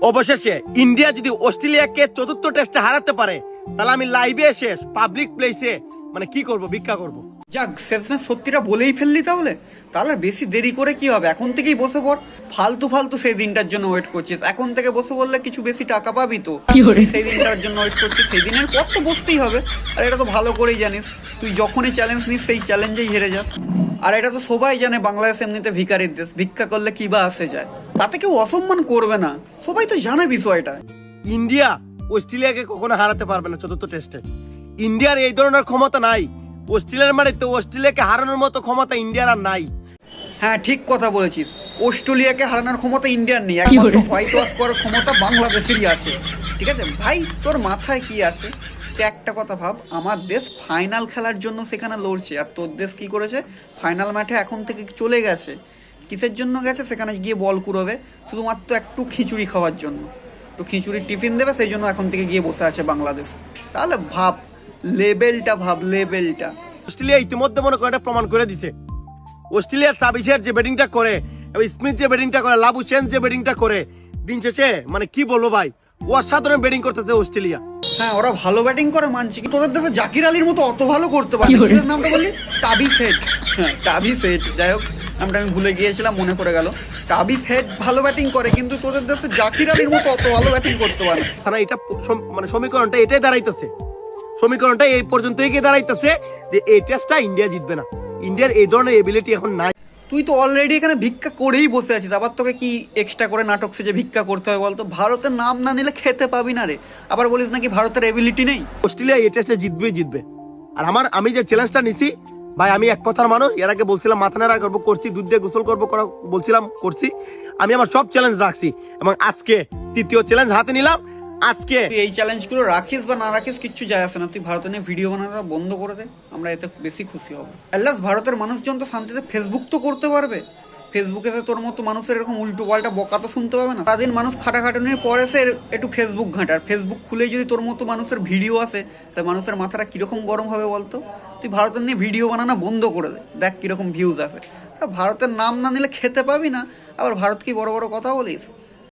অবশেষে ইন্ডিয়া যদি অস্ট্রেলিয়াকে চতুর্থ টেস্টে হারাতে পারে তাহলে আমি লাইভে এসে পাবলিক প্লেসে মানে কি করব, ভিক্ষা করব। যাক, শেষমেশ সত্যিটা বলেই ফেললি। তাহলে তাহলে বেশি দেরি করে কি হবে, এখন থেকেই বসে পড়। ফালতু ফালতু সেই দিনটার জন্য ওয়েট করছিস, এখন থেকে বসে বললে কিছু বেশি টাকা পাবি তো। সেই দিনটার জন্য ওয়েট করছিস, সেই দিনের পর তো বসতেই হবে। আর এটা তো ভালো করেই জানিস, তুই যখনই চ্যালেঞ্জ নিস সেই চ্যালেঞ্জেই হেরে যাস। আর এটা তো সবাই জানে বাংলাদেশ এমনিতে ভিখারির দেশ, ভিক্ষা করলে কি বা আসে যায়, তাতে কেউ অসম্মান করবে না, সবাই তো জানে বিষয়টা। ইন্ডিয়া অস্ট্রেলিয়াকে কখনো হারাতে পারবে না চতুর্থ টেস্টে। ইন্ডিয়ার এই ধরনের ক্ষমতা নাই। অস্ট্রেলিয়ার মাটিতে অস্ট্রেলিয়াকে হারানোর মতো ক্ষমতা ইন্ডিয়ার আর নাই। হ্যাঁ, ঠিক কথা বলেছিস। অস্ট্রেলিয়াকে হারানোর ক্ষমতা ইন্ডিয়ার নেই, একমাত্র হোয়াইট ওয়াশ করার ক্ষমতা বাংলাদেশেরই আছে। ঠিক আছে ভাই, তোর মাথায় কি আছে? তুই একটা কথা ভাব, আমার দেশ ফাইনাল খেলার জন্য সেখানে লড়ছে, আর তোর দেশ কি করেছে, ফাইনাল মাঠে এখন থেকে চলে গেছে। কিসের জন্য গেছে? সেখানে গিয়ে বল কুড়োবে, শুধুমাত্র একটু খিচুড়ি খাওয়ার জন্য। একটু খিচুড়ির টিফিন দেবে, সেই জন্য এখন থেকে গিয়ে বসে আছে বাংলাদেশ। তাহলে ভাব লেভেলটা, ভাব লেভেলটা। অস্ট্রেলিয়া ইতিমধ্যে মনে করে এটা প্রমাণ করে দিছে। অস্ট্রেলিয়ার ট্রাভিসের যে ব্যাটিংটা করে, স্মিথ যে ব্যাটিংটা করে, লাবুশেন যে ব্যাটিংটা করে, দিন শেষে মানে কি বলবো ভাই, অসাধারণ ব্যাটিং করতেছে অস্ট্রেলিয়া। হ্যাঁ, ওরা ভালো ব্যাটিং করে মানছি, কিন্তু তোদের দেশে জাকির আলীর মতো অত ভালো করতে পারে না। নামটা বললি টাবিস হেড। হ্যাঁ, টাবিস হেড, যাই হোক নামটা আমি ভুলে গিয়েছিলাম, মনে পড়ে গেল। টাবিস হেড ভালো ব্যাটিং করে, কিন্তু তোদের দেশে জাকির আলীর মতো অত ভালো ব্যাটিং করতে পারে না। এটা মানে সমীকরণটা এটাই দাঁড়াইতেছে, সমীকরণটা এই পর্যন্ত এগিয়ে দাঁড়াইতেছে যে এই টেস্টটা ইন্ডিয়া জিতবে না। ইন্ডিয়ার এই ধরনের এবিলিটি এখন নাই। তুই তো অলরেডি এখানে ভিক্ষা করেই বসে আছিস, আবার তোকে কি এক্সট্রা করে নাটক সেজে ভিক্ষা করতে হয় বলতো? ভারতের নাম না নিলে খেতে পাবি না রে, আবার বলিস নাকি ভারতের এবিলিটি নেই। অস্ট্রেলিয়া এই টেস্টে জিতবে। আর আমি যে চ্যালেঞ্জটা নিছি ভাই, আমি এক কথার মানুষ। এর আগে বলছিলাম মাথা নাড়া করবো, করছি। দুধ দিয়ে গোসল করবো, বলছিলাম, করছি। আমি আমার সব চ্যালেঞ্জ রাখছি এবং আজকে তৃতীয় চ্যালেঞ্জ হাতে নিলাম। আজকে তুই এই চ্যালেঞ্জগুলো রাখিস বা না রাখিস কিচ্ছু যায় আসে না, তুই ভারত নিয়ে ভিডিও বানানোটা বন্ধ করে দে, আমরা এতে বেশি খুশি হব। অ্যাটলাস ভারতের মানুষজন তো শান্তিতে ফেসবুক তো করতে পারবে। ফেসবুকে তোর মতো মানুষের এরকম উল্টো পাল্টা বকা তো শুনতে পাবে না। সারাদিন মানুষ খাটাখাটানির পরে সে একটু ফেসবুক ঘাঁটার, ফেসবুক খুলেই যদি তোর মতো মানুষের ভিডিও আসে, তাহলে মানুষের মাথাটা কীরকম গরম হবে বলতো? তুই ভারতের নিয়ে ভিডিও বানানো বন্ধ করে দে, দেখ কীরকম ভিউজ আসে। ভারতের নাম না নিলে খেতে পাবি না, আবার ভারত কি বড় বড় কথা বলিস।